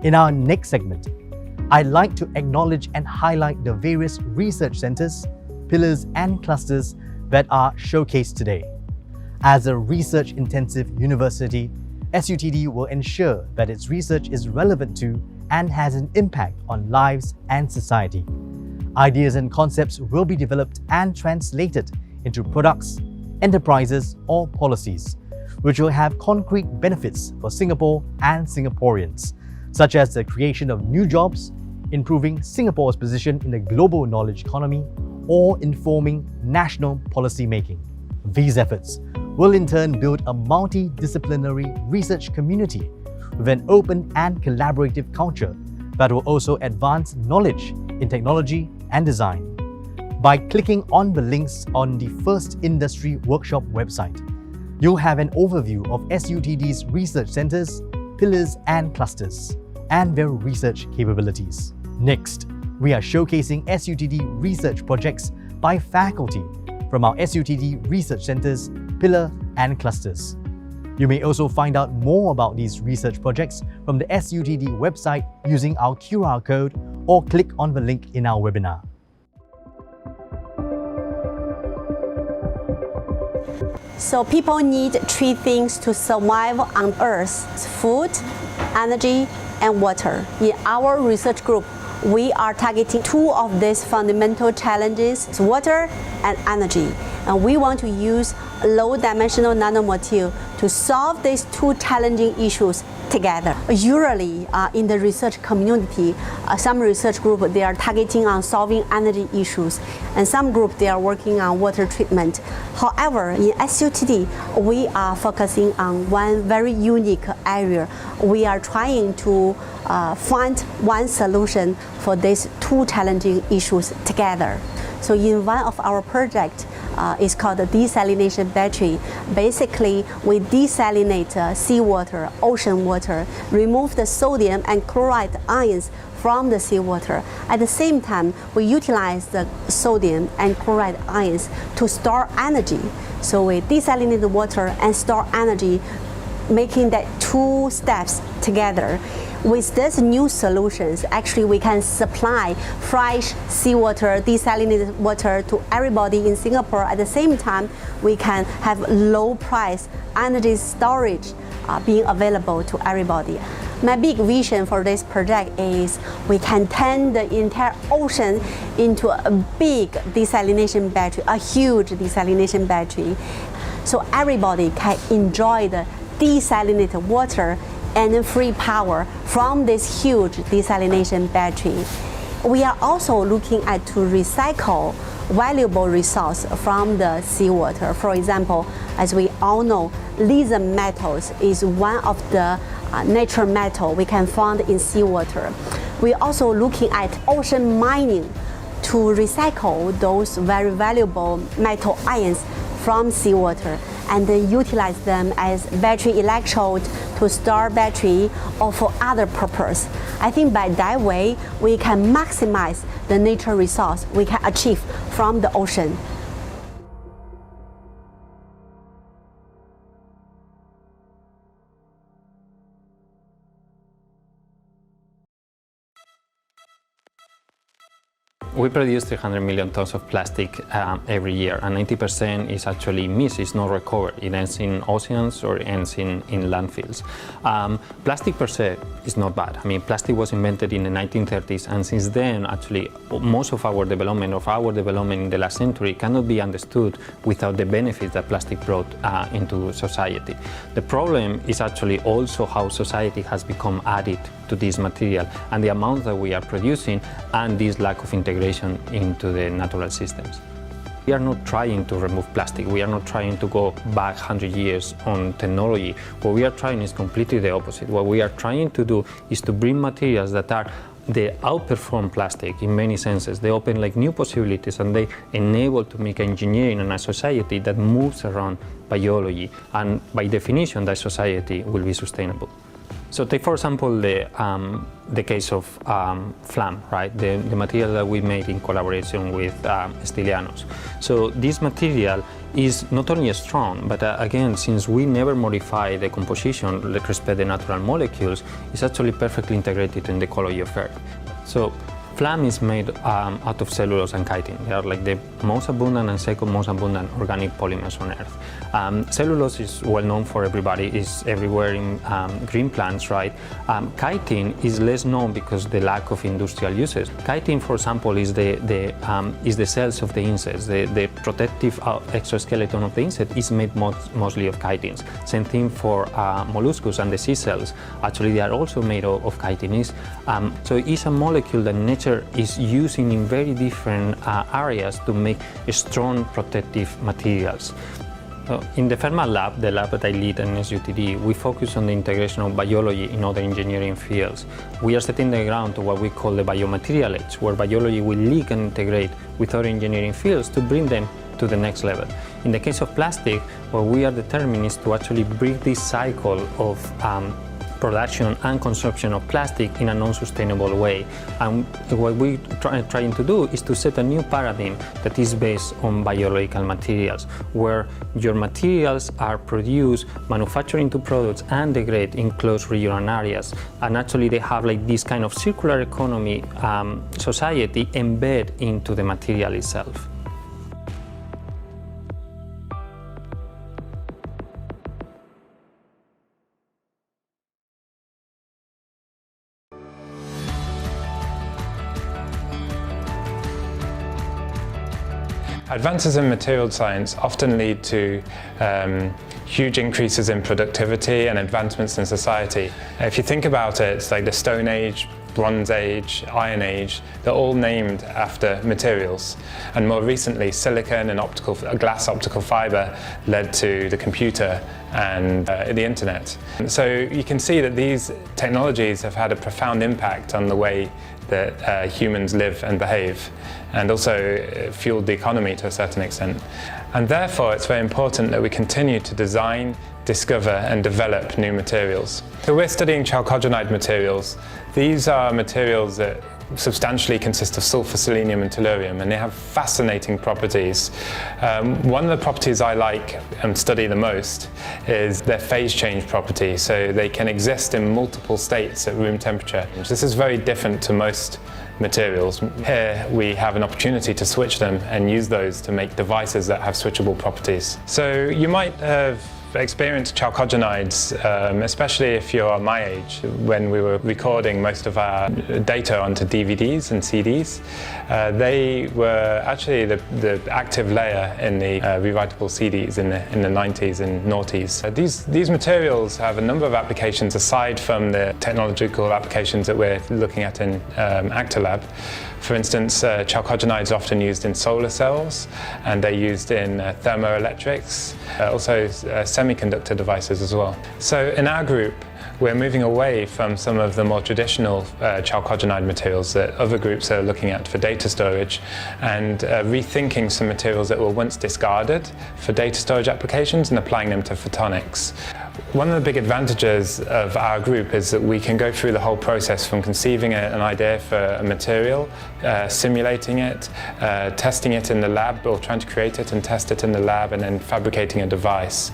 In our next segment, I'd like to acknowledge and highlight the various research centers, pillars and clusters that are showcased today. As a research-intensive university, SUTD will ensure that its research is relevant to and has an impact on lives and society. Ideas and concepts will be developed and translated into products, enterprises or policies, which will have concrete benefits for Singapore and Singaporeans, such as the creation of new jobs, improving Singapore's position in the global knowledge economy, or informing national policy making. These efforts will in turn build a multidisciplinary research community with an open and collaborative culture that will also advance knowledge in technology and design. By clicking on the links on the First Industry Workshop website, you'll have an overview of SUTD's research centers, pillars and clusters, and their research capabilities. Next, we are showcasing SUTD research projects by faculty from our SUTD research centers, pillar and clusters. You may also find out more about these research projects from the SUTD website using our QR code or click on the link in our webinar. So people need three things to survive on Earth: food, energy, and water. In our research group, we are targeting two of these fundamental challenges: water and energy. And we want to use low-dimensional nanomaterial to solve these two challenging issues together. Usually, in the research community, some research group they are targeting on solving energy issues, and some group they are working on water treatment. However, in SUTD, we are focusing on one very unique area. We are trying to find one solution for these two challenging issues together. So in one of our projects, it's called the desalination battery. Basically, we desalinate seawater, ocean water, remove the sodium and chloride ions from the seawater. At the same time, we utilize the sodium and chloride ions to store energy. So we desalinate the water and store energy, making that two steps together. With these new solutions, actually we can supply fresh seawater, desalinated water to everybody in Singapore. At the same time, we can have low price energy storage being available to everybody. My big vision for this project is we can turn the entire ocean into a big desalination battery, a huge desalination battery, so everybody can enjoy the desalinated water and free power from this huge desalination battery. We are also looking at to recycle valuable resource from the seawater. For example, as we all know, lithium metals is one of the natural metal we can find in seawater. We're also looking at ocean mining to recycle those very valuable metal ions from seawater and then utilize them as battery electrode to store battery or for other purpose. I think by that way, we can maximize the natural resource we can achieve from the ocean. We produce 300 million tons of plastic every year, and 90% is actually missed, it's not recovered. It ends in oceans or ends in landfills. Plastic per se is not bad. I mean, plastic was invented in the 1930s, and since then, actually, most of our development, in the last century cannot be understood without the benefits that plastic brought into society. The problem is actually also how society has become added to this material and the amount that we are producing and this lack of integration into the natural systems. We are not trying to remove plastic. We are not trying to go back 100 years on technology. What we are trying is completely the opposite. What we are trying to do is to bring materials that are they outperform plastic in many senses. They open like new possibilities and they enable to make engineering in a society that moves around biology, and by definition that society will be sustainable. So take for example the case of FLAM, right? The material that we made in collaboration with Stilianos. So this material is not only strong, but again, since we never modify the composition, respect the natural molecules, it's actually perfectly integrated in the ecology of Earth. So phloem is made out of cellulose and chitin. They are like the most abundant and second most abundant organic polymers on Earth. Cellulose is well known for everybody, is everywhere in green plants, right? Chitin is less known because the lack of industrial uses. Chitin, for example, is the cells of the insects. The protective exoskeleton of the insect is made mostly of chitins. Same thing for molluscus and the sea cells. Actually, they are also made of chitin. So it's a molecule that nature is using in very different areas to make strong protective materials. In the Fermat lab, the lab that I lead in SUTD, we focus on the integration of biology in other engineering fields. We are setting the ground to what we call the biomaterial age, where biology will link and integrate with other engineering fields to bring them to the next level. In the case of plastic, what we are determined is to actually break this cycle of production and consumption of plastic in a non-sustainable way. And what we're trying to do is to set a new paradigm that is based on biological materials, where your materials are produced, manufactured into products, and degrade in closed regional areas. And actually they have like this kind of circular economy society embedded into the material itself. Advances in material science often lead to huge increases in productivity and advancements in society. If you think about it, it's like the Stone Age, Bronze Age, Iron Age, they're all named after materials. And more recently, silicon and glass optical fiber led to the computer and the internet. So you can see that these technologies have had a profound impact on the way that humans live and behave, and also fueled the economy to a certain extent. And therefore, it's very important that we continue to design, discover and develop new materials. So we're studying chalcodrenide materials. These are materials that substantially consist of sulfur, selenium and tellurium, and they have fascinating properties. One of the properties I like and study the most is their phase change property. So they can exist in multiple states at room temperature. This is very different to most materials. Here we have an opportunity to switch them and use those to make devices that have switchable properties. So you might have experienced chalcodrenides, especially if you're my age, when we were recording most of our data onto DVDs and CDs. They were actually the active layer in the rewritable CDs in the 90s and noughties. These materials have a number of applications aside from the technological applications that we're looking at in Actilab. For instance, chalcodrenide is often used in solar cells, and they're used in thermoelectrics, also semiconductor devices as well. So in our group, we're moving away from some of the more traditional chalcodrenide materials that other groups are looking at for data storage, and rethinking some materials that were once discarded for data storage applications and applying them to photonics. One of the big advantages of our group is that we can go through the whole process from conceiving an idea for a material, simulating it, testing it in the lab, or trying to create it and test it in the lab, and then fabricating a device.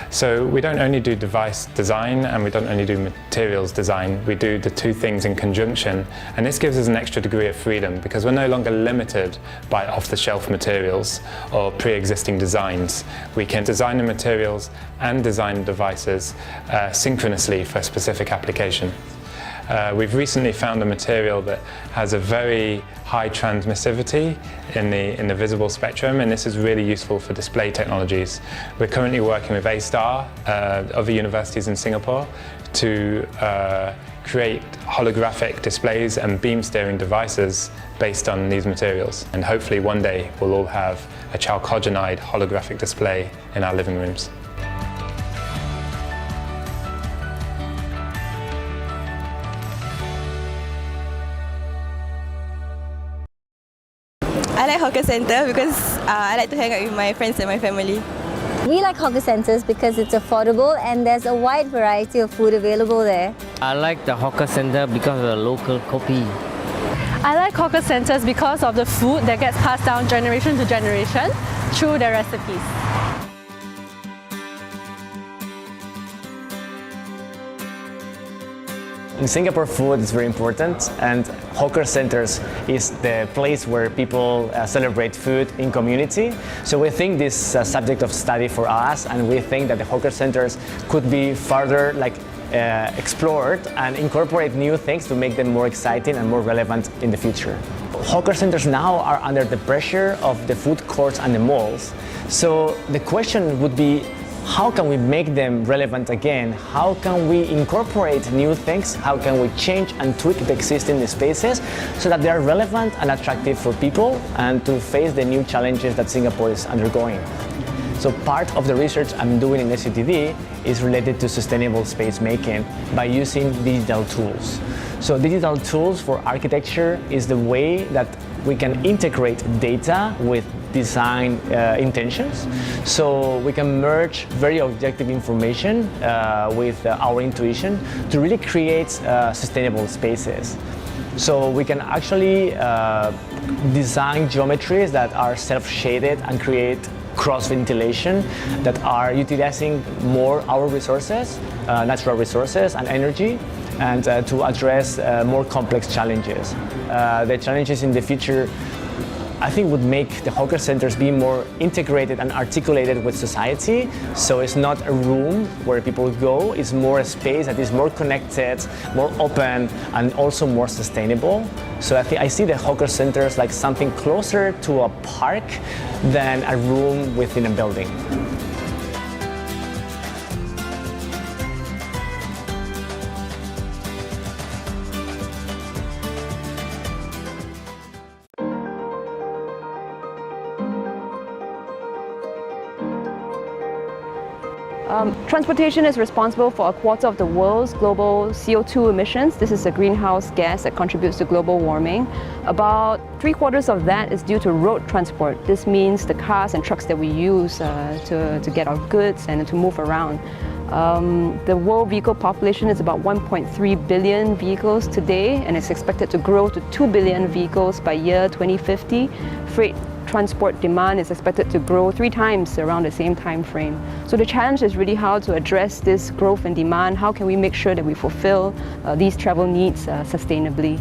So we don't only do device design and we don't only do materials design, we do the two things in conjunction, and this gives us an extra degree of freedom because we're no longer limited by off-the-shelf materials or pre-existing designs. We can design the materials and design devices synchronously for a specific application. We've recently found a material that has a very high transmissivity in the visible spectrum, and this is really useful for display technologies. We're currently working with A-Star, other universities in Singapore, to create holographic displays and beam steering devices based on these materials. And hopefully one day we'll all have a chalcodrenide holographic display in our living rooms. I like hawker centre because I like to hang out with my friends and my family. We like hawker centres because it's affordable and there's a wide variety of food available there. I like the hawker centre because of the local kopi. I like hawker centres because of the food that gets passed down generation to generation. through the recipes. In Singapore, food is very important, and hawker centers is the place where people celebrate food in community. So we think this is a subject of study for us, and we think that the hawker centers could be further explored and incorporate new things to make them more exciting and more relevant in the future. Hawker centers now are under the pressure of the food courts and the malls. So the question would be, how can we make them relevant again? How can we incorporate new things? How can we change and tweak the existing spaces so that they are relevant and attractive for people and to face the new challenges that Singapore is undergoing? So part of the research I'm doing in SUTD is related to sustainable space making by using digital tools. So digital tools for architecture is the way that we can integrate data with design intentions. So we can merge very objective information with our intuition to really create sustainable spaces. So we can actually design geometries that are self-shaded and create cross-ventilation that are utilizing more our resources, natural resources and energy, and to address more complex challenges. The challenges in the future, I think, would make the hawker centers be more integrated and articulated with society. So it's not a room where people go, it's more a space that is more connected, more open, and also more sustainable. So I see the hawker centers like something closer to a park than a room within a building. Transportation is responsible for a quarter of the world's global CO2 emissions. This is a greenhouse gas that contributes to global warming. About 3/4 of that is due to road transport. This means the cars and trucks that we use to get our goods and to move around. The world vehicle population is about 1.3 billion vehicles today, and it's expected to grow to 2 billion vehicles by year 2050. Freight transport demand is expected to grow 3 times around the same time frame. So the challenge is really how to address this growth in demand. How can we make sure that we fulfill these travel needs sustainably?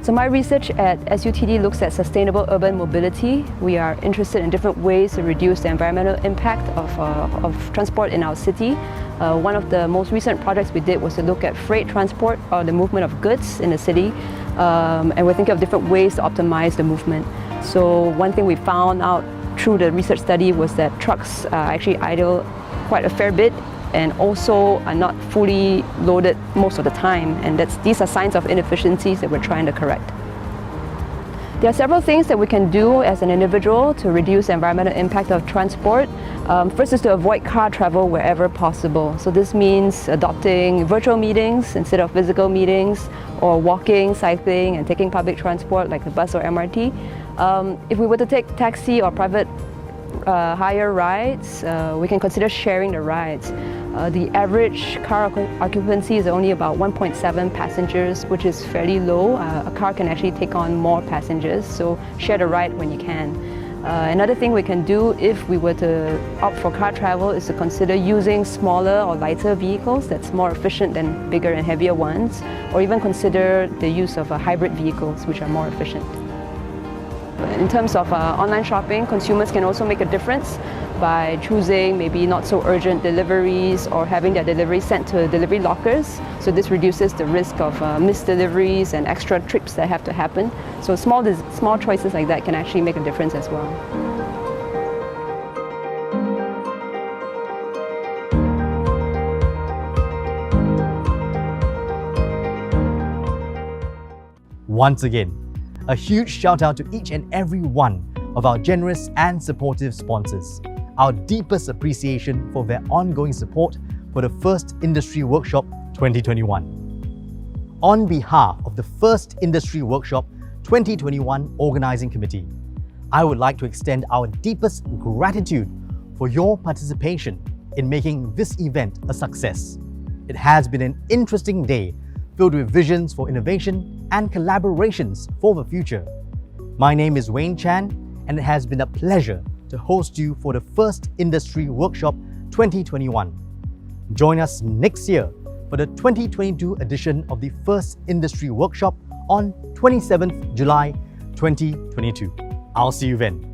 So my research at SUTD looks at sustainable urban mobility. We are interested in different ways to reduce the environmental impact of transport in our city. One of the most recent projects we did was to look at freight transport or the movement of goods in the city. And we're thinking of different ways to optimize the movement. So one thing we found out through the research study was that trucks actually idle quite a fair bit and also are not fully loaded most of the time, and these are signs of inefficiencies that we're trying to correct. There are several things that we can do as an individual to reduce the environmental impact of transport. First is to avoid car travel wherever possible. So this means adopting virtual meetings instead of physical meetings, or walking, cycling, and taking public transport like the bus or MRT. If we were to take taxi or private hire rides, we can consider sharing the rides. The average car occupancy is only about 1.7 passengers, which is fairly low. A car can actually take on more passengers, so share the ride when you can. Another thing we can do if we were to opt for car travel is to consider using smaller or lighter vehicles that's more efficient than bigger and heavier ones, or even consider the use of hybrid vehicles, which are more efficient. In terms of online shopping, consumers can also make a difference by choosing maybe not so urgent deliveries or having their deliveries sent to delivery lockers. So this reduces the risk of missed deliveries and extra trips that have to happen. So small choices like that can actually make a difference as well. Once again, a huge shout out to each and every one of our generous and supportive sponsors. Our deepest appreciation for their ongoing support for the First Industry Workshop 2021. On behalf of the First Industry Workshop 2021 Organizing Committee, I would like to extend our deepest gratitude for your participation in making this event a success. It has been an interesting day filled with visions for innovation and collaborations for the future. My name is Wayne Chan, and it has been a pleasure to host you for the first Industry Workshop 2021. Join us next year for the 2022 edition of the first Industry Workshop on 27th July 2022. I'll see you then.